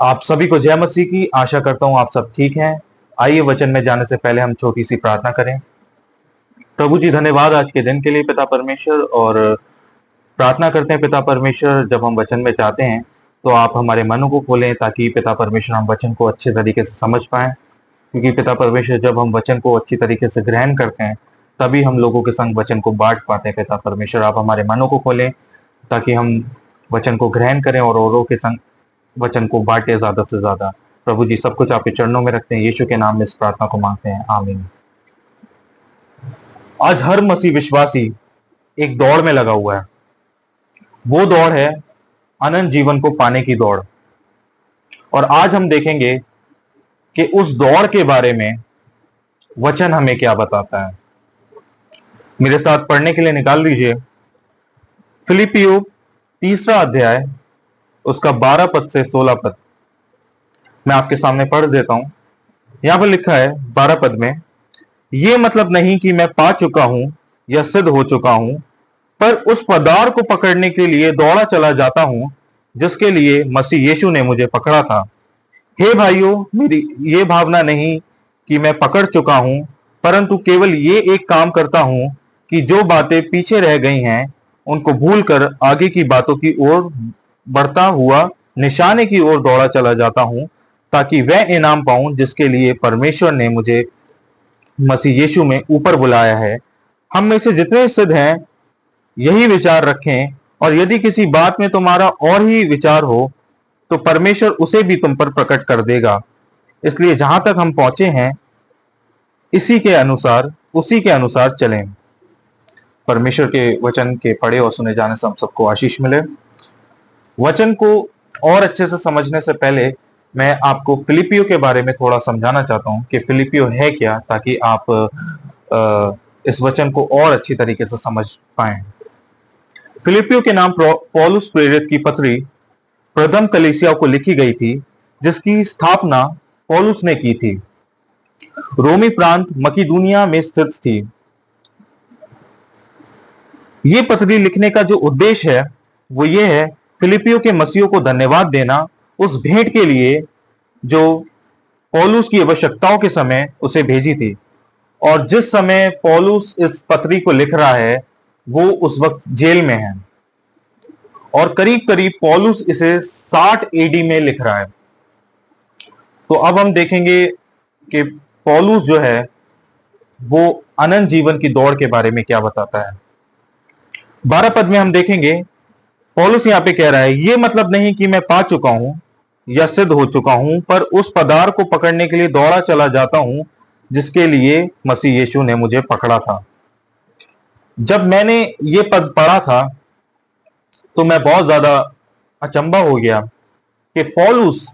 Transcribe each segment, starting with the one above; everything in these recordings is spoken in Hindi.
आप सभी को जय मसीह की। आशा करता हूं आप सब ठीक हैं। आइए वचन में जाने से पहले हम छोटी सी प्रार्थना करें। प्रभु जी, धन्यवाद आज के दिन के लिए पिता परमेश्वर। और प्रार्थना करते हैं पिता परमेश्वर, जब हम वचन में जाते हैं तो आप हमारे मनों को खोलें ताकि पिता परमेश्वर हम वचन को अच्छे तरीके से समझ पाएं। क्योंकि पिता परमेश्वर, जब हम वचन को अच्छी तरीके से ग्रहण करते हैं तभी हम लोगों के संग वचन को बांट पाते हैं। पिता परमेश्वर, आप हमारे मनों को खोलें ताकि हम वचन को ग्रहण करें और औरों के संग वचन को बांटे ज्यादा से ज्यादा। प्रभु जी, सब कुछ आपके चरणों में रखते हैं। यीशु के नाम में इस प्रार्थना को मांगते हैं, आमीन। आज हर मसीह विश्वासी एक दौड़ में लगा हुआ है। वो दौड़ है अनंत जीवन को पाने की दौड़। और आज हम देखेंगे कि उस दौड़ के बारे में वचन हमें क्या बताता है। मेरे साथ पढ़ने के लिए निकाल लीजिए फिलिपियो 3 अध्याय, उसका 12 पद से 16 पद। मैं आपके सामने पढ़ देता हूं। यहां पर लिखा है 12 पद में, ये मतलब नहीं कि मैं पा चुका हूं या सिद्ध हो चुका हूं, पर उस पदार्थ को पकड़ने के लिए दौड़ा चला जाता हूं जिसके लिए मसीह यीशु ने मुझे पकड़ा था। हे भाइयों, मेरी ये भावना नहीं कि मैं पकड़ चुका हूं, परंतु केवल ये एक काम करता हूं कि जो बातें पीछे रह गई हैं उनको भूलकर आगे की बातों की ओर बढ़ता हुआ निशाने की ओर दौड़ा चला जाता हूं, ताकि वह इनाम पाऊं जिसके लिए परमेश्वर ने मुझे मसीह यीशु में ऊपर बुलाया है। हम में से जितने सिद्ध हैं यही विचार रखें, और यदि किसी बात में तुम्हारा और ही विचार हो तो परमेश्वर उसे भी तुम पर प्रकट कर देगा। इसलिए जहां तक हम पहुंचे हैं उसी के अनुसार चलें। परमेश्वर के वचन के पढ़े और सुने जाने से हम सबको आशीष मिले। वचन को और अच्छे से समझने से पहले मैं आपको फिलिपियो के बारे में थोड़ा समझाना चाहता हूं कि फिलिपियो है क्या, ताकि आप इस वचन को और अच्छी तरीके से समझ पाएं। फिलिपियो के नाम पौलुस प्रेरित की पत्री प्रथम कलीसिया को लिखी गई थी, जिसकी स्थापना पौलुस ने की थी। रोमी प्रांत मकिदुनिया में स्थित थी। ये पत्री लिखने का जो उद्देश्य है वो ये है, फिलिपियो के मसीहों को धन्यवाद देना उस भेंट के लिए जो पौलुस की आवश्यकताओं के समय उसे भेजी थी। और जिस समय पौलुस इस पत्री को लिख रहा है वो उस वक्त जेल में है, और करीब करीब पौलुस इसे 60 एडी में लिख रहा है। तो अब हम देखेंगे कि पौलुस जो है वो अनंत जीवन की दौड़ के बारे में क्या बताता है। 12 पद में हम देखेंगे पौलुस यहां पे कह रहा है, ये मतलब नहीं कि मैं पा चुका हूं या सिद्ध हो चुका हूं, पर उस पदार्थ को पकड़ने के लिए दौड़ा चला जाता हूं जिसके लिए मसीह यीशु ने मुझे पकड़ा था। जब मैंने ये पद पढ़ा था तो मैं बहुत ज्यादा अचंभा हो गया कि पौलुस,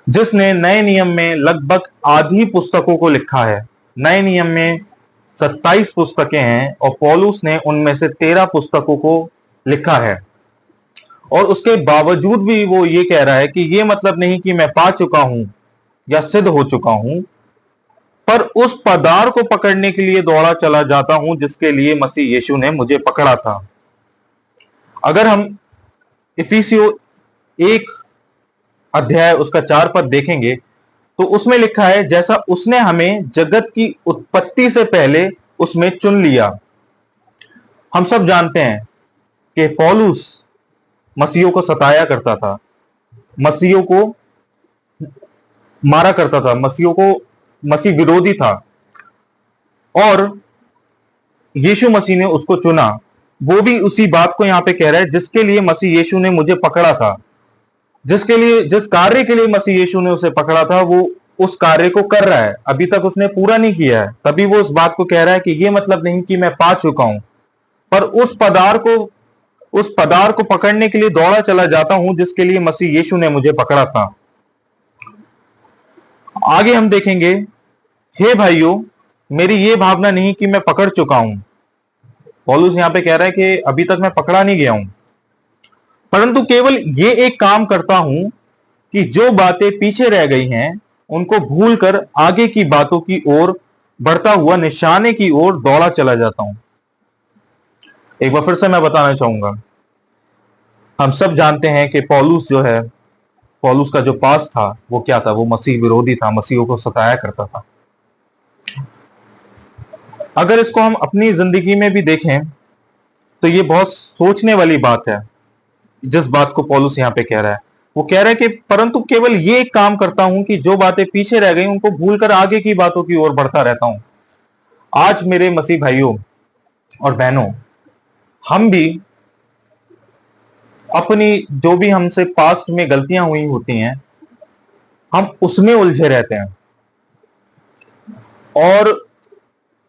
जिसने नए नियम में लगभग आधी पुस्तकों को लिखा है, नए नियम में 27 पुस्तकें हैं और पौलुस ने उनमें से 13 पुस्तकों को लिखा है, और उसके बावजूद भी वो ये कह रहा है कि ये मतलब नहीं कि मैं पा चुका हूं या सिद्ध हो चुका हूं, पर उस पदार्थ को पकड़ने के लिए दौड़ा चला जाता हूं जिसके लिए मसीह यीशु ने मुझे पकड़ा था। अगर हम इफिसियो 1 अध्याय उसका 4 पद देखेंगे तो उसमें लिखा है, जैसा उसने हमें जगत की उत्पत्ति से पहले उसमें चुन लिया। हम सब जानते हैं कि पौलुस मसीहों को सताया करता था, मसीहों को मारा करता था, मसीह विरोधी था, और यीशु मसीह ने उसको चुना। वो भी उसी बात को यहां पे कह रहा है, जिसके लिए मसीह यीशु ने मुझे पकड़ा था, जिस कार्य के लिए मसीह यीशु ने उसे पकड़ा था वो उस कार्य को कर रहा है, अभी तक उसने पूरा नहीं किया है। तभी वो उस बात को कह रहा है कि ये मतलब नहीं कि मैं पा चुका हूं, पर उस पदार्थ को पकड़ने के लिए दौड़ा चला जाता हूं जिसके लिए मसीह यीशु ने मुझे पकड़ा था। आगे हम देखेंगे, हे भाइयों, मेरी ये भावना नहीं कि मैं पकड़ चुका हूं। पौलुस यहां पे कह रहा है कि अभी तक मैं पकड़ा नहीं गया हूं, परंतु केवल ये एक काम करता हूं कि जो बातें पीछे रह गई हैं उनको भूलकर आगे की बातों की ओर बढ़ता हुआ निशाने की ओर दौड़ा चला जाता हूं। एक बार फिर से मैं बताना चाहूंगा, हम सब जानते हैं कि पौलुस जो है पौलुस का जो पास था वो क्या था? वो मसीह विरोधी था, मसीहों को सताया करता था। अगर इसको हम अपनी जिंदगी में भी देखें तो ये बहुत सोचने वाली बात है। जिस बात को पौलुस यहां पे कह रहा है, वो कह रहा है कि परंतु केवल ये एक काम करता हूं कि जो बातें पीछे रह गई उनको भूलकर आगे की बातों की ओर बढ़ता रहता हूं। आज मेरे मसीह भाइयों और बहनों, हम भी अपनी जो भी हमसे पास्ट में गलतियां हुई होती हैं, हम उसमें उलझे रहते हैं और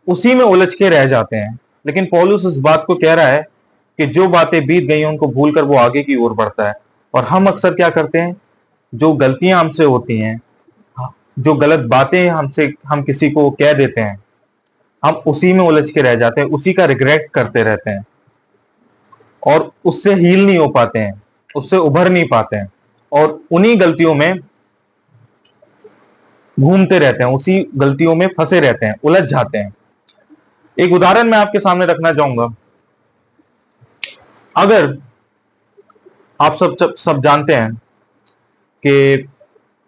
उसी में उलझ के रह जाते हैं। लेकिन पौलुस इस बात को कह रहा है कि जो बातें बीत गई उनको भूलकर वो आगे की ओर बढ़ता है। और हम अक्सर क्या करते हैं, जो गलतियां हमसे होती हैं, जो गलत बातें हम किसी को कह देते हैं, हम उसी में उलझ के रह जाते हैं, उसी का रिग्रेट करते रहते हैं और उससे हील नहीं हो पाते हैं, उससे उभर नहीं पाते हैं और उन्हीं गलतियों में घूमते रहते हैं, उसी गलतियों में फंसे रहते हैं, उलझ जाते हैं। एक उदाहरण मैं आपके सामने रखना चाहूंगा। अगर आप सब जानते हैं कि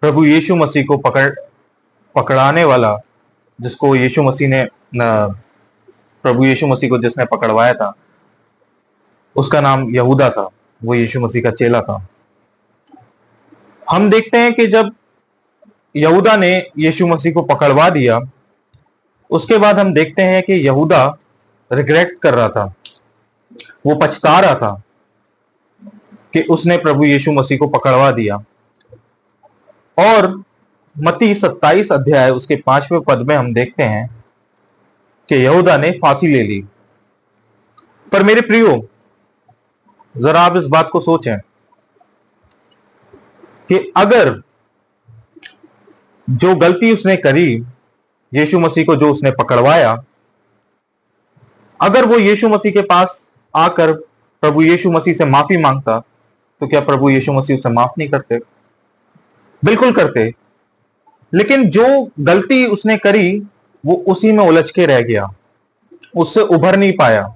प्रभु यीशु मसीह को पकड़ाने वाला, जिसको यीशु मसीह ने प्रभु यीशु मसीह को जिसने पकड़वाया था, उसका नाम यहूदा था। वो यीशु मसीह का चेला था। हम देखते हैं कि जब यहूदा ने यीशु मसीह को पकड़वा दिया, उसके बाद हम देखते हैं कि यहूदा रिग्रेट कर रहा था, वो पछता रहा था कि उसने प्रभु यीशु मसीह को पकड़वा दिया। और मत्ती 27 अध्याय उसके 5वें पद में हम देखते हैं कि यहूदा ने फांसी ले ली। पर मेरे प्रियो, जरा आप इस बात को सोचें कि अगर जो गलती उसने करी, यीशु मसीह को जो उसने पकड़वाया, अगर वो यीशु मसीह के पास आकर प्रभु यीशु मसीह से माफी मांगता, तो क्या प्रभु यीशु मसीह उसे माफ नहीं करते? बिल्कुल करते। लेकिन जो गलती उसने करी वो उसी में उलझ के रह गया, उससे उभर नहीं पाया।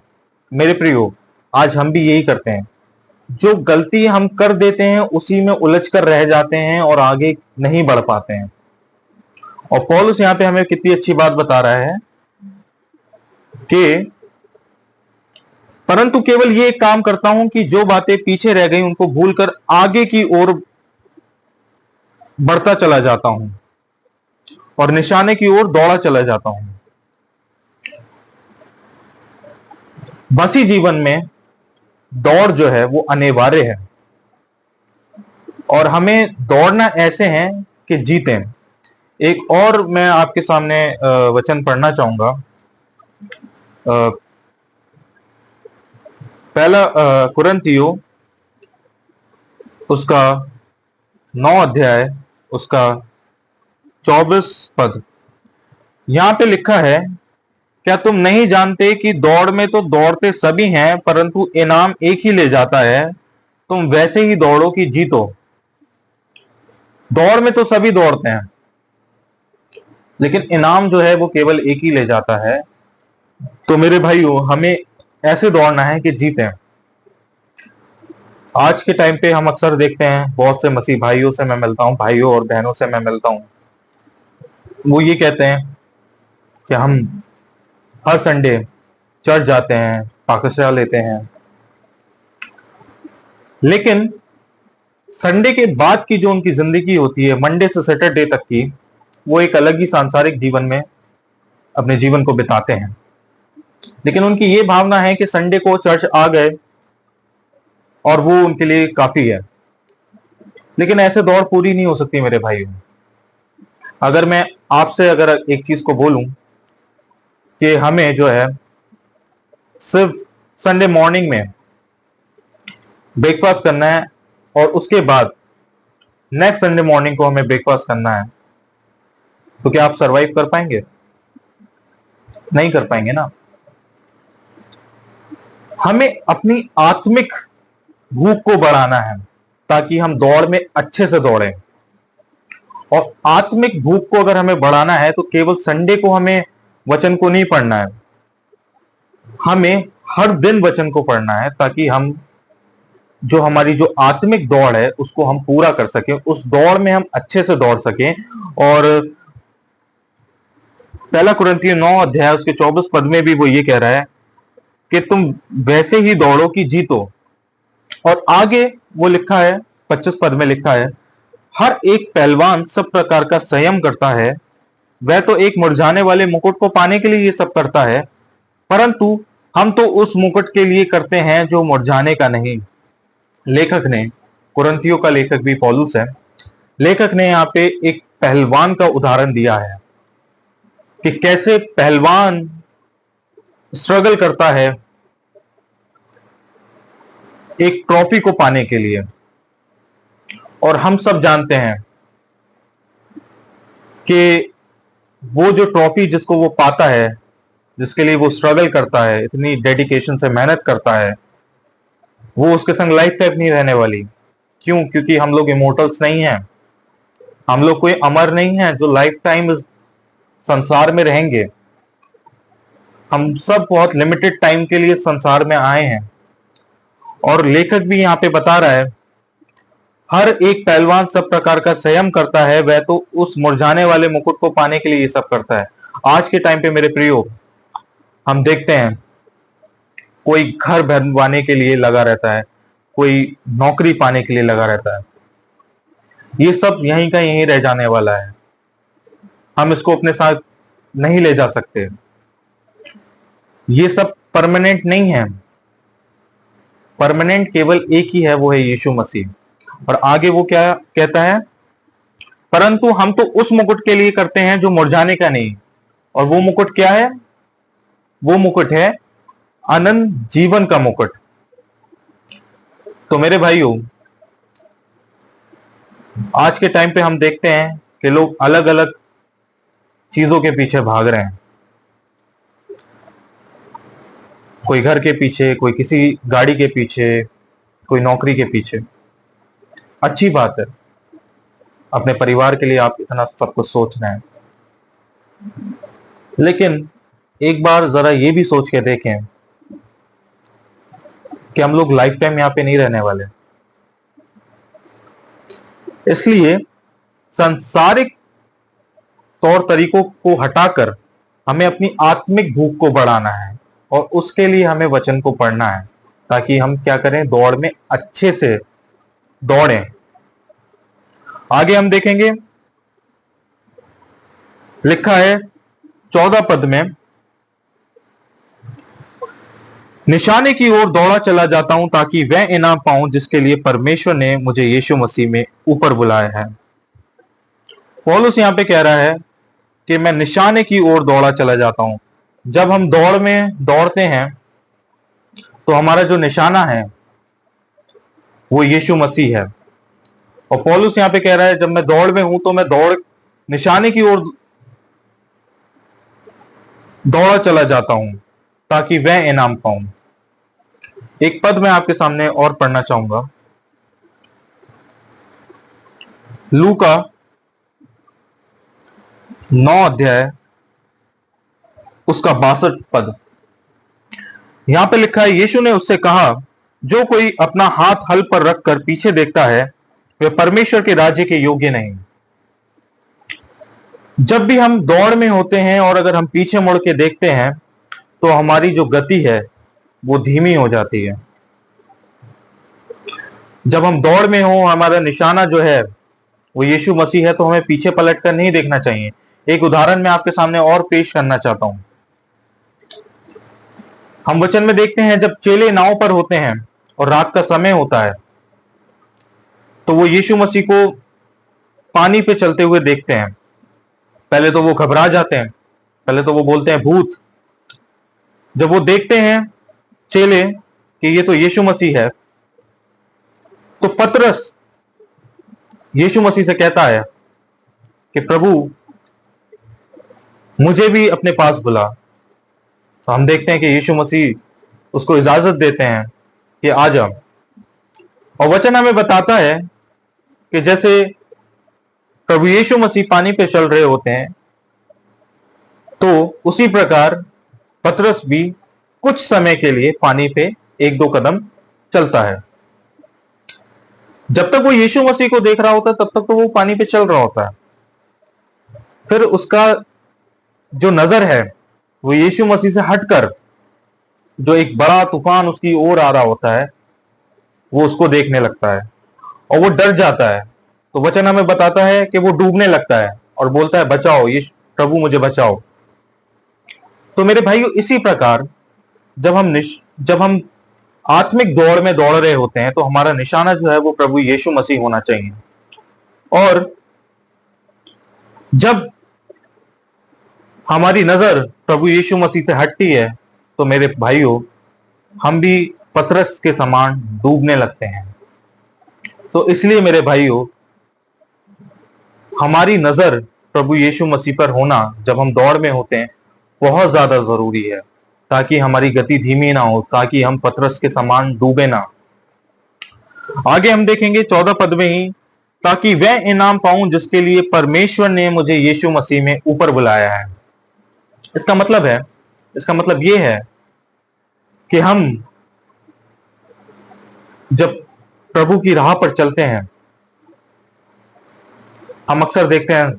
मेरे प्रियो, आज हम भी यही करते हैं, जो गलती हम कर देते हैं उसी में उलझ कर रह जाते हैं और आगे नहीं बढ़ पाते हैं। और पौलुस यहां पे हमें कितनी अच्छी बात बता रहा है कि परंतु केवल ये एक काम करता हूं कि जो बातें पीछे रह गई उनको भूलकर आगे की ओर बढ़ता चला जाता हूं और निशाने की ओर दौड़ा चला जाता हूं। मसीह जीवन में दौड़ जो है वो अनिवार्य है और हमें दौड़ना ऐसे है कि जीतें। एक और मैं आपके सामने वचन पढ़ना चाहूंगा। पहला कुरिन्थियों उसका 9 अध्याय उसका 24 पद, यहां पे लिखा है, क्या तुम नहीं जानते कि दौड़ में तो दौड़ते सभी हैं परंतु इनाम एक ही ले जाता है? तुम वैसे ही दौड़ो कि जीतो। दौड़ में तो सभी दौड़ते हैं लेकिन इनाम जो है वो केवल एक ही ले जाता है। तो मेरे भाइयों, हमें ऐसे दौड़ना है कि जीतें। आज के टाइम पे हम अक्सर देखते हैं, बहुत से मसीह भाइयों से मैं मिलता हूं, भाइयों और बहनों से मैं मिलता हूं, वो ये कहते हैं कि हम हर संडे चर्च जाते हैं, पाकशाह लेते हैं, लेकिन संडे के बाद की जो उनकी जिंदगी होती है, मंडे से सैटरडे तक की, वो एक अलग ही सांसारिक जीवन में अपने जीवन को बिताते हैं। लेकिन उनकी ये भावना है कि संडे को चर्च आ गए और वो उनके लिए काफी है। लेकिन ऐसे दौड़ पूरी नहीं हो सकती मेरे भाइयों। अगर मैं आपसे अगर एक चीज को बोलूं कि हमें जो है सिर्फ संडे मॉर्निंग में ब्रेकफास्ट करना है और उसके बाद नेक्स्ट संडे मॉर्निंग को हमें ब्रेकफास्ट करना है, तो क्या आप सरवाइव कर पाएंगे? नहीं कर पाएंगे ना। हमें अपनी आत्मिक भूख को बढ़ाना है ताकि हम दौड़ में अच्छे से दौड़ें। और आत्मिक भूख को अगर हमें बढ़ाना है तो केवल संडे को हमें वचन को नहीं पढ़ना है, हमें हर दिन वचन को पढ़ना है ताकि हम जो हमारी जो आत्मिक दौड़ है उसको हम पूरा कर सकें, उस दौड़ में हम अच्छे से दौड़ सकें। और पहला कुरिन्थियों 9 अध्याय उसके 24 पद में भी वो ये कह रहा है कि तुम वैसे ही दौड़ो कि जीतो। और आगे वो लिखा है, 25 पद में लिखा है, हर एक पहलवान सब प्रकार का संयम करता है, वह तो एक मुरझाने वाले मुकुट को पाने के लिए ये सब करता है, परंतु हम तो उस मुकुट के लिए करते हैं जो मुरझाने का नहीं। लेखक ने, कुरिन्थियों का लेखक भी पौलुस है, लेखक ने यहाँ पे एक पहलवान का उदाहरण दिया है कि कैसे पहलवान स्ट्रगल करता है एक ट्रॉफी को पाने के लिए। और हम सब जानते हैं कि वो जो ट्रॉफी जिसको वो पाता है, जिसके लिए वो स्ट्रगल करता है, इतनी डेडिकेशन से मेहनत करता है, वो उसके संग लाइफ टाइम नहीं रहने वाली। क्यों? क्योंकि हम लोग इमोर्टल्स नहीं हैं, हम लोग कोई अमर नहीं है जो लाइफ टाइम इस संसार में रहेंगे। हम सब बहुत लिमिटेड टाइम के लिए संसार में आए हैं। और लेखक भी यहां पे बता रहा है, हर एक पहलवान सब प्रकार का संयम करता है, वह तो उस मुरझाने वाले मुकुट को पाने के लिए ये सब करता है। आज के टाइम पे मेरे प्रियो, हम देखते हैं कोई घर बनवाने के लिए लगा रहता है, कोई नौकरी पाने के लिए लगा रहता है। ये सब यहीं का यहीं रह जाने वाला है, हम इसको अपने साथ नहीं ले जा सकते। ये सब परमानेंट नहीं है, परमानेंट केवल एक ही है, वो है यीशु मसीह। और आगे वो क्या कहता है, परंतु हम तो उस मुकुट के लिए करते हैं जो मुरझाने का नहीं। और वो मुकुट क्या है? वो मुकुट है अनंत जीवन का मुकुट। तो मेरे भाइयों, आज के टाइम पे हम देखते हैं कि लोग अलग अलग चीजों के पीछे भाग रहे हैं। कोई घर के पीछे, कोई किसी गाड़ी के पीछे, कोई नौकरी के पीछे। अच्छी बात है, अपने परिवार के लिए आप इतना सब कुछ सोच रहे हैं, लेकिन एक बार जरा ये भी सोच के देखें कि हम लोग लाइफ टाइम यहां पे नहीं रहने वाले। इसलिए सांसारिक तौर तरीकों को हटाकर हमें अपनी आत्मिक भूख को बढ़ाना है, और उसके लिए हमें वचन को पढ़ना है, ताकि हम क्या करें, दौड़ में अच्छे से दौड़ें। आगे हम देखेंगे, लिखा है 14 पद में, निशाने की ओर दौड़ा चला जाता हूं ताकि वह इनाम पाऊं जिसके लिए परमेश्वर ने मुझे यीशु मसीह में ऊपर बुलाया है। पौलुस यहां पे कह रहा है कि मैं निशाने की ओर दौड़ा चला जाता हूं। जब हम दौड़ में दौड़ते हैं तो हमारा जो निशाना है वो यीशु मसीह है। और पौलुस यहां पे कह रहा है, जब मैं दौड़ में हूं तो मैं दौड़ निशाने की ओर दौड़ा चला जाता हूं ताकि वह इनाम पाऊं। एक पद मैं आपके सामने और पढ़ना चाहूंगा, लूका 9 अध्याय उसका 62 पद। यहां पे लिखा है, यीशु ने उससे कहा, जो कोई अपना हाथ हल पर रखकर पीछे देखता है वह परमेश्वर के राज्य के योग्य नहीं। जब भी हम दौड़ में होते हैं और अगर हम पीछे मुड़ के देखते हैं तो हमारी जो गति है वो धीमी हो जाती है। जब हम दौड़ में हो, हमारा निशाना जो है वो यीशु मसीह है, तो हमें पीछे पलट कर नहीं देखना चाहिए। एक उदाहरण मैं आपके सामने और पेश करना चाहता हूं। हम वचन में देखते हैं, जब चेले नाव पर होते हैं और रात का समय होता है तो वो यीशु मसीह को पानी पे चलते हुए देखते हैं। पहले तो वो घबरा जाते हैं, पहले तो वो बोलते हैं भूत। जब वो देखते हैं चेले कि ये तो यीशु मसीह है, तो पतरस यीशु मसीह से कहता है कि प्रभु मुझे भी अपने पास बुला। तो हम देखते हैं कि यीशु मसीह उसको इजाजत देते हैं कि आ जा। और वचन हमें बताता है कि जैसे प्रभु यीशु मसीह पानी पे चल रहे होते हैं, तो उसी प्रकार पतरस भी कुछ समय के लिए पानी पे एक दो कदम चलता है। जब तक वो यीशु मसीह को देख रहा होता है तब तक तो वो पानी पे चल रहा होता है। फिर उसका जो नजर है वो यीशु मसीह से हटकर जो एक बड़ा तूफान उसकी ओर आ रहा होता है वो उसको देखने लगता है और वो डर जाता है। तो वचन हमें बताता है कि वो डूबने लगता है और बोलता है, बचाओ ये प्रभु, मुझे बचाओ। तो मेरे भाइयों, इसी प्रकार जब हम आत्मिक दौड़ में दौड़ रहे होते हैं तो हमारा निशाना जो है वो प्रभु यीशु मसीह होना चाहिए। और जब हमारी नजर प्रभु यीशु मसीह से हटती है तो मेरे भाइयों, हम भी पतरस के समान डूबने लगते हैं। तो इसलिए मेरे भाइयों, हमारी नजर प्रभु यीशु मसीह पर होना जब हम दौड़ में होते हैं बहुत ज्यादा जरूरी है, ताकि हमारी गति धीमी ना हो, ताकि हम पतरस के समान डूबे ना। आगे हम देखेंगे 14 पद में ही, ताकि वह इनाम पाऊं जिसके लिए परमेश्वर ने मुझे यीशु मसीह में ऊपर बुलाया है। इसका मतलब यह है कि हम जब प्रभु की राह पर चलते हैं, हम अक्सर देखते हैं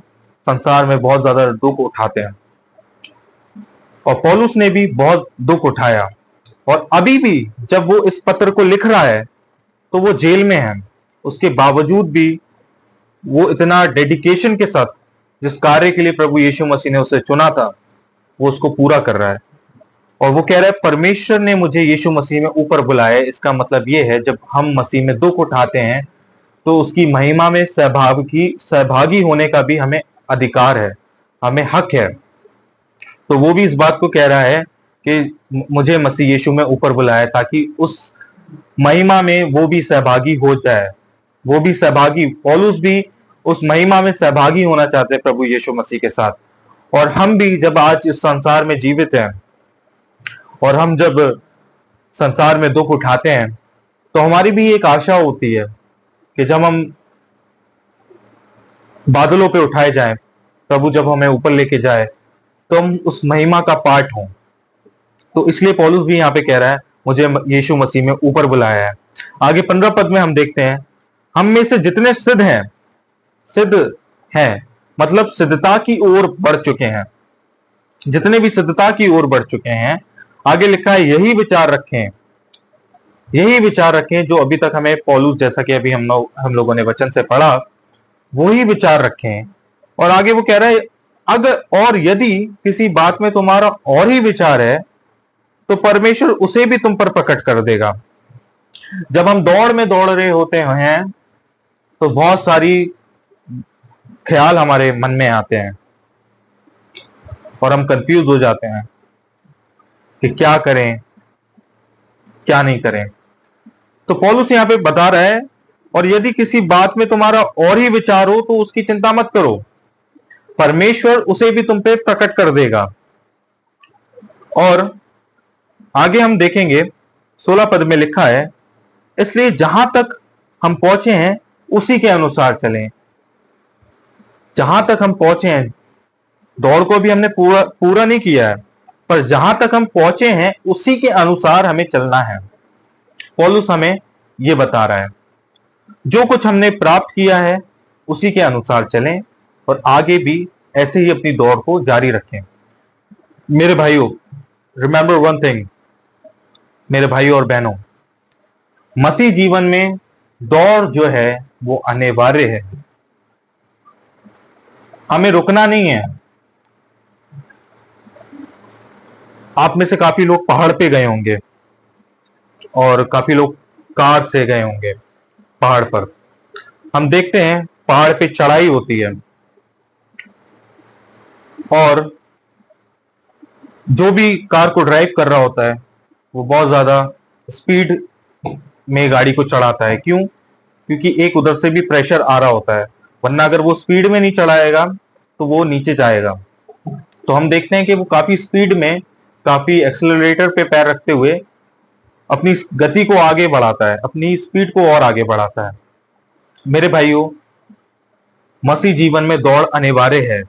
संसार में बहुत ज्यादा दुख उठाते हैं, और पौलुस ने भी बहुत दुख उठाया। और अभी भी जब वो इस पत्र को लिख रहा है तो वो जेल में है, उसके बावजूद भी वो इतना डेडिकेशन के साथ जिस कार्य के लिए प्रभु यीशु मसीह ने उसे चुना था वो उसको पूरा कर रहा है। और वो कह रहा है, परमेश्वर ने मुझे यीशु मसीह में ऊपर बुलाया है। इसका मतलब ये है, जब हम मसीह में दुख उठाते हैं तो उसकी महिमा में सहभागी होने का भी हमें अधिकार है, हमें हक है। तो वो भी इस बात को कह रहा है कि मुझे मसीह यीशु में ऊपर बुलाया ताकि उस महिमा में वो भी सहभागी हो जाए। वो भी सहभागी, पौलुस भी उस महिमा में सहभागी होना चाहते हैं प्रभु यीशु मसीह के साथ। और हम भी जब आज इस संसार में जीवित हैं और हम जब संसार में दुख उठाते हैं तो हमारी भी एक आशा होती है कि जब हम बादलों पे उठाए जाएं, प्रभु जब हमें ऊपर लेके जाए तो हम उस महिमा का पार्ट हों। तो इसलिए पौलुस भी यहाँ पे कह रहा है, मुझे यीशु मसीह में ऊपर बुलाया है। आगे 15 पद में हम देखते हैं, हम में से जितने सिद्ध हैं, मतलब सिद्धता की ओर बढ़ चुके हैं, जितने भी सिद्धता की ओर बढ़ चुके हैं, आगे लिखा है, यही विचार रखें जो अभी तक हमें पौलुस, जैसा कि अभी हम लोगों ने वचन से पढ़ा, वही विचार रखें। और आगे वो कह रहा है, और यदि किसी बात में तुम्हारा और ही विचार है तो परमेश्वर उसे भी तुम पर प्रकट कर देगा। जब हम दौड़ में दौड़ रहे होते हैं तो बहुत सारी ख्याल हमारे मन में आते हैं और हम कंफ्यूज हो जाते हैं कि क्या करें क्या नहीं करें। तो पौलुस यहां पे बता रहा है, और यदि किसी बात में तुम्हारा और ही विचार हो तो उसकी चिंता मत करो, परमेश्वर उसे भी तुम पे प्रकट कर देगा। और आगे हम देखेंगे 16 पद में लिखा है, इसलिए जहां तक हम पहुंचे हैं उसी के अनुसार चलें। जहां तक हम पहुंचे हैं, दौड़ को भी हमने पूरा नहीं किया है, पर जहां तक हम पहुंचे हैं उसी के अनुसार हमें चलना है। पौलुस हमें यह बता रहा है, जो कुछ हमने प्राप्त किया है उसी के अनुसार चलें और आगे भी ऐसे ही अपनी दौड़ को जारी रखें। मेरे भाइयों, रिमेंबर वन थिंग, मेरे भाइयों और बहनों, मसीह जीवन में दौड़ जो है वो अनिवार्य है, हमें रुकना नहीं है। आप में से काफी लोग पहाड़ पे गए होंगे और काफी लोग कार से गए होंगे पहाड़ पर। हम देखते हैं पहाड़ पे चढ़ाई होती है और जो भी कार को ड्राइव कर रहा होता है वो बहुत ज्यादा स्पीड में गाड़ी को चढ़ाता है। क्यों? क्योंकि एक उधर से भी प्रेशर आ रहा होता है, वरना अगर वो स्पीड में नहीं चढ़ाएगा तो वो नीचे जाएगा। तो हम देखते हैं कि वो काफी स्पीड में, काफी एक्सेलरेटर पे पैर रखते हुए अपनी गति को आगे बढ़ाता है, अपनी स्पीड को और आगे बढ़ाता है। मेरे भाइयों, मसीह जीवन में दौड़ अनिवार्य है।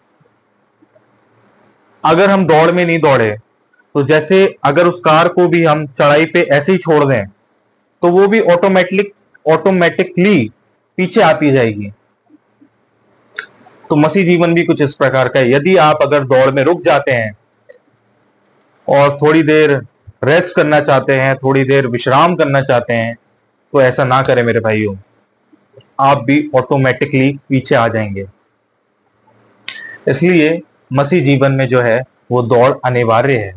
अगर हम दौड़ में नहीं दौड़े तो जैसे अगर उस कार को भी हम चढ़ाई पे ऐसे ही छोड़ दें तो वो भी ऑटोमेटिकली पीछे आती जाएगी। तो मसीह जीवन भी कुछ इस प्रकार का है। यदि आप अगर दौड़ में रुक जाते हैं और थोड़ी देर रेस्ट करना चाहते हैं, थोड़ी देर विश्राम करना चाहते हैं, तो ऐसा ना करें मेरे भाइयों, आप भी ऑटोमेटिकली पीछे आ जाएंगे। इसलिए मसीह जीवन में जो है वो दौड़ अनिवार्य है।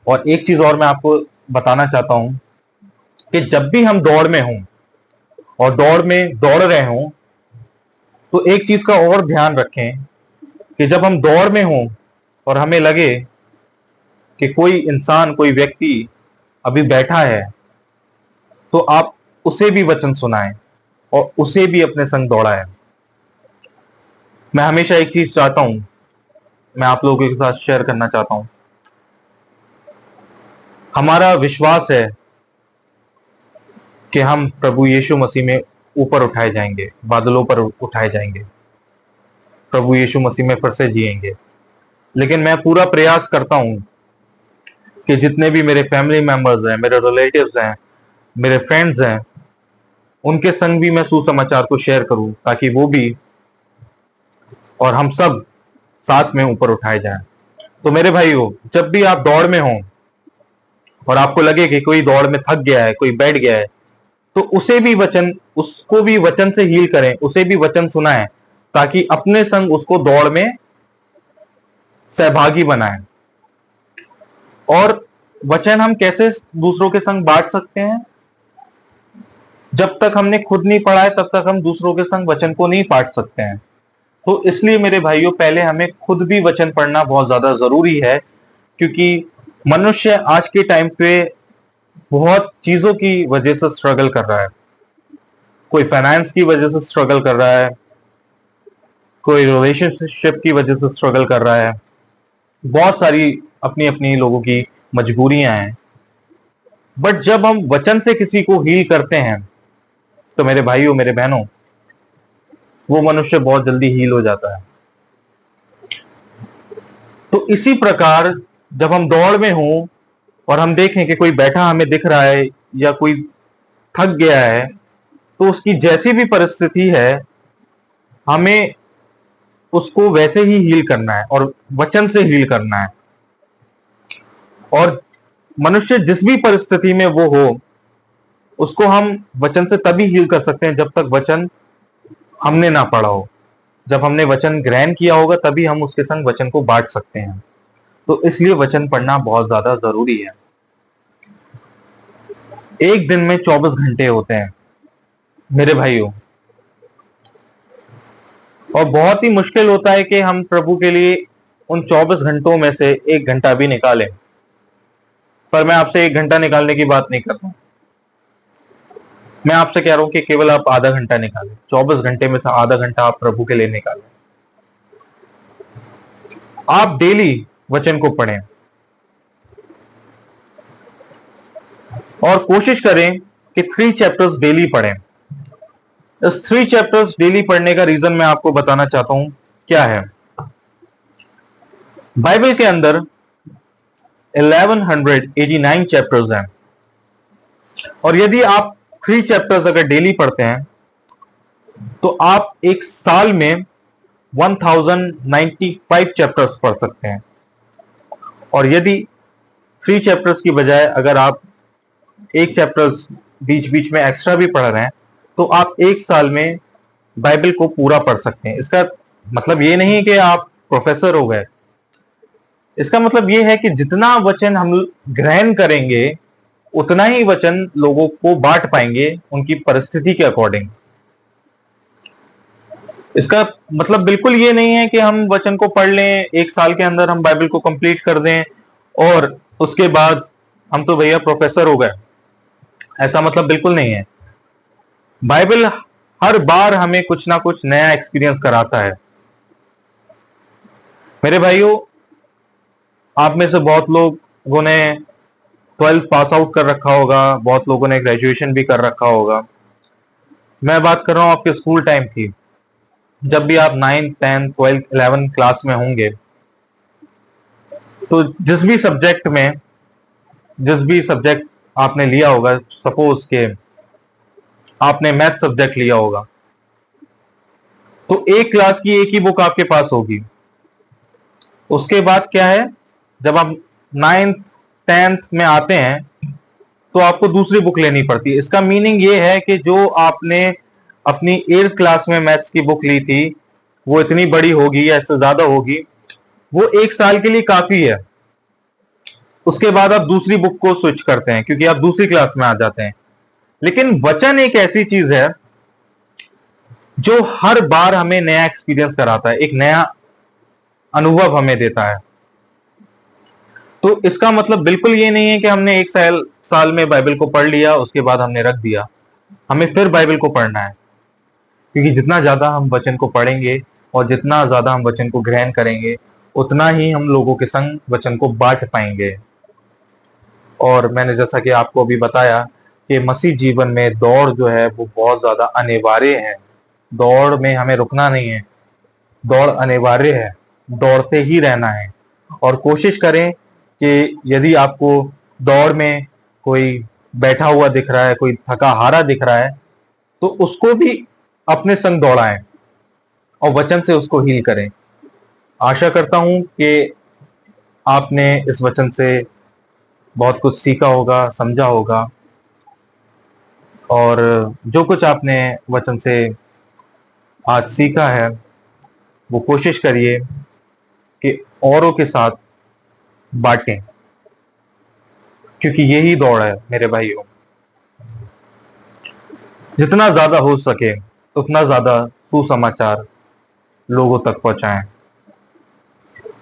और एक चीज और मैं आपको बताना चाहता हूं कि जब भी हम दौड़ में हों और दौड़ में दौड़ रहे हों, तो एक चीज का और ध्यान रखें कि जब हम दौड़ में हों और हमें लगे कि कोई इंसान, कोई व्यक्ति अभी बैठा है, तो आप उसे भी वचन सुनाएं और उसे भी अपने संग दौड़ाएं। मैं हमेशा एक चीज चाहता हूं, मैं आप लोगों के साथ शेयर करना चाहता हूं। हमारा विश्वास है कि हम प्रभु यीशु मसीह में ऊपर उठाए जाएंगे, बादलों पर उठाए जाएंगे, प्रभु यीशु मसीह में फिर से जिएंगे। लेकिन मैं पूरा प्रयास करता हूं कि जितने भी मेरे फैमिली मेंबर्स हैं, मेरे रिलेटिव्स हैं, मेरे फ्रेंड्स हैं, उनके संग भी मैं सुसमाचार को शेयर करूं, ताकि वो भी और हम सब साथ में ऊपर उठाए जाएं। तो मेरे भाइयों, जब भी आप दौड़ में हों और आपको लगे कि कोई दौड़ में थक गया है, कोई बैठ गया है, तो उसको भी वचन से हील करें, उसे भी वचन सुनाएं, ताकि अपने संग उसको दौड़ में सहभागी बनाएं। और वचन हम कैसे दूसरों के संग बांट सकते हैं? जब तक हमने खुद नहीं पढ़ा है, तब तक हम दूसरों के संग वचन को नहीं बांट सकते हैं। तो इसलिए मेरे भाइयों, पहले हमें खुद भी वचन पढ़ना बहुत ज्यादा जरूरी है, क्योंकि मनुष्य आज के टाइम पे बहुत चीजों की वजह से स्ट्रगल कर रहा है। कोई फाइनेंस की वजह से स्ट्रगल कर रहा है, कोई रिलेशनशिप की वजह से स्ट्रगल कर रहा है, बहुत सारी अपनी अपनी लोगों की मजबूरियां हैं। बट जब हम वचन से किसी को हील करते हैं, तो मेरे भाइयों, मेरे बहनों, वो मनुष्य बहुत जल्दी हील हो जाता है। तो इसी प्रकार जब हम दौड़ में हों और हम देखें कि कोई बैठा हमें दिख रहा है या कोई थक गया है, तो उसकी जैसी भी परिस्थिति है, हमें उसको वैसे ही हील करना है और वचन से हील करना है। और मनुष्य जिस भी परिस्थिति में वो हो, उसको हम वचन से तभी हील कर सकते हैं जब तक वचन हमने ना पढ़ा हो। जब हमने वचन ग्रहण किया होगा, तभी हम उसके संग वचन को बांट सकते हैं। तो इसलिए वचन पढ़ना बहुत ज्यादा जरूरी है। एक दिन में 24 घंटे होते हैं मेरे भाइयों, और बहुत ही मुश्किल होता है कि हम प्रभु के लिए उन 24 घंटों में से 1 घंटा भी निकालें। पर मैं आपसे 1 घंटा निकालने की बात नहीं कर रहा हूं, मैं आपसे कह रहा हूं कि केवल आप आधा घंटा निकालें। 24 घंटे में से आधा घंटा आप प्रभु के लिए निकालें। आप डेली वचन को पढ़ें और कोशिश करें कि 3 चैप्टर्स डेली पढ़ें। इस 3 चैप्टर्स डेली पढ़ने का रीजन मैं आपको बताना चाहता हूं क्या है। बाइबल के अंदर 1189 चैप्टर्स हैं, और यदि आप 3 चैप्टर्स अगर डेली पढ़ते हैं, तो आप एक साल में 1095 चैप्टर्स पढ़ सकते हैं। और यदि 3 चैप्टर्स की बजाय अगर आप 1 चैप्टर्स बीच बीच में एक्स्ट्रा भी पढ़ रहे हैं, तो आप एक साल में बाइबल को पूरा पढ़ सकते हैं। इसका मतलब ये नहीं कि आप प्रोफेसर हो गए। इसका मतलब ये है कि जितना वचन हम ग्रहण करेंगे, उतना ही वचन लोगों को बांट पाएंगे उनकी परिस्थिति के अकॉर्डिंग। इसका मतलब बिल्कुल ये नहीं है कि हम वचन को पढ़ लें, एक साल के अंदर हम बाइबल को कंप्लीट कर दें और उसके बाद हम तो भैया प्रोफेसर हो गए। ऐसा मतलब बिल्कुल नहीं है। बाइबल हर बार हमें कुछ ना कुछ नया एक्सपीरियंस कराता है। मेरे भाइयों, आप में से बहुत लोगों ने 12th पास आउट कर रखा होगा, बहुत लोगों ने ग्रेजुएशन भी कर रखा होगा। मैं बात कर रहा हूं आपके स्कूल टाइम की। जब भी आप 9th 10th 12th 11th class में होंगे, तो जिस भी सब्जेक्ट आपने लिया होगा, सपोज के आपने मैथ सब्जेक्ट लिया होगा, तो एक क्लास की एक ही बुक आपके पास होगी। उसके बाद क्या है, जब आप 9th 10th में आते हैं तो आपको दूसरी बुक लेनी पड़ती है। इसका मीनिंग ये है कि जो आपने अपनी 8th क्लास में मैथ्स की बुक ली थी वो इतनी बड़ी होगी या इससे ज्यादा होगी, वो एक साल के लिए काफी है। उसके बाद आप दूसरी बुक को स्विच करते हैं क्योंकि आप दूसरी क्लास में आ जाते हैं। लेकिन वचन एक ऐसी चीज है जो हर बार हमें नया एक्सपीरियंस कराता है, एक नया अनुभव हमें देता है। तो इसका मतलब बिल्कुल ये नहीं है कि हमने एक साल में बाइबल को पढ़ लिया उसके बाद हमने रख दिया। हमें फिर बाइबल को पढ़ना है, क्योंकि जितना ज्यादा हम वचन को पढ़ेंगे और जितना ज्यादा हम वचन को ग्रहण करेंगे उतना ही हम लोगों के संग वचन को बांट पाएंगे। और मैंने जैसा कि आपको अभी बताया कि मसीह जीवन में दौड़ जो है वो बहुत ज्यादा अनिवार्य है। दौड़ में हमें रुकना नहीं है, दौड़ अनिवार्य है, दौड़ते ही रहना है। और कोशिश करें कि यदि आपको दौड़ में कोई बैठा हुआ दिख रहा है, कोई थका हारा दिख रहा है, तो उसको भी अपने संग दौड़ाएं और वचन से उसको हील करें। आशा करता हूं कि आपने इस वचन से बहुत कुछ सीखा होगा, समझा होगा, और जो कुछ आपने वचन से आज सीखा है वो कोशिश करिए कि औरों के साथ बांटें, क्योंकि यही दौड़ है मेरे भाइयों। जितना ज्यादा हो सके उतना ज्यादा सुसमाचार लोगों तक पहुंचाएं।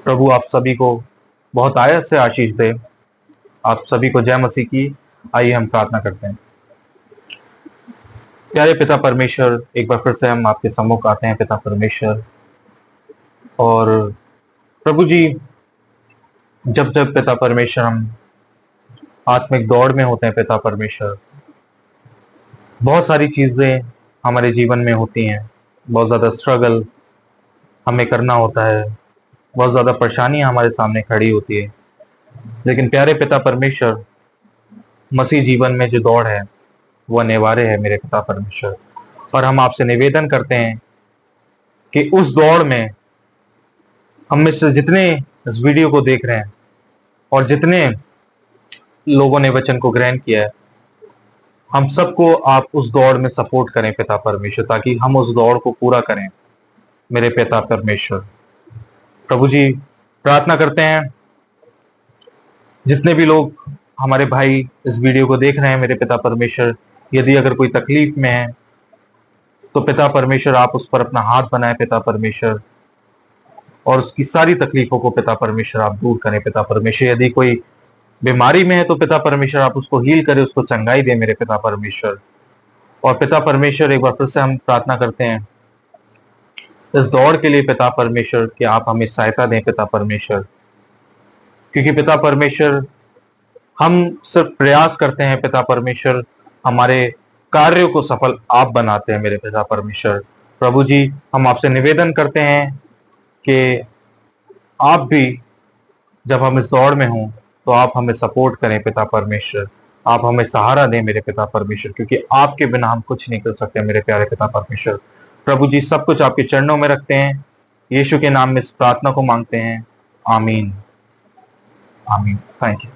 प्रभु आप सभी को बहुत आयत से आशीष दे। आप सभी को जय मसीह की। आइए हम प्रार्थना करते हैं। प्यारे पिता परमेश्वर, एक बार फिर से हम आपके सम्मुख आते हैं पिता परमेश्वर। और प्रभु जी, जब जब पिता परमेश्वर हम आत्मिक दौड़ में होते हैं पिता परमेश्वर, बहुत सारी चीजें हमारे जीवन में होती हैं, बहुत ज्यादा स्ट्रगल हमें करना होता है, बहुत ज्यादा परेशानियां हमारे सामने खड़ी होती है। लेकिन प्यारे पिता परमेश्वर, मसीह जीवन में जो दौड़ है वो अनिवार्य है मेरे पिता परमेश्वर। और हम आपसे निवेदन करते हैं कि उस दौड़ में हम में से जितने इस वीडियो को देख रहे हैं और जितने लोगों ने वचन को ग्रहण किया है, हम सबको आप उस दौड़ में सपोर्ट करें पिता परमेश्वर, ताकि हम उस दौड़ को पूरा करें मेरे पिता परमेश्वर। प्रभु जी, प्रार्थना करते हैं जितने भी लोग हमारे भाई इस वीडियो को देख रहे हैं मेरे पिता परमेश्वर, यदि अगर कोई तकलीफ में है तो पिता परमेश्वर आप उस पर अपना हाथ बनाए पिता परमेश्वर, और उसकी सारी तकलीफों को पिता परमेश्वर आप दूर करें पिता परमेश्वर। यदि कोई बीमारी में है तो पिता परमेश्वर आप उसको हील करें, उसको चंगाई दे मेरे पिता परमेश्वर। और पिता परमेश्वर, एक बार फिर से हम प्रार्थना करते हैं इस दौड़ के लिए पिता परमेश्वर कि आप हमें सहायता दें पिता परमेश्वर, क्योंकि पिता परमेश्वर हम सिर्फ प्रयास करते हैं पिता परमेश्वर, हमारे कार्यों को सफल आप बनाते हैं मेरे पिता परमेश्वर। प्रभु जी, हम आपसे निवेदन करते हैं कि आप भी जब हम इस दौड़ में हों तो आप हमें सपोर्ट करें पिता परमेश्वर, आप हमें सहारा दें मेरे पिता परमेश्वर, क्योंकि आपके बिना हम कुछ नहीं कर सकते मेरे प्यारे पिता परमेश्वर। प्रभु जी, सब कुछ आपके चरणों में रखते हैं, यीशु के नाम में इस प्रार्थना को मांगते हैं। आमीन, आमीन। Thank you.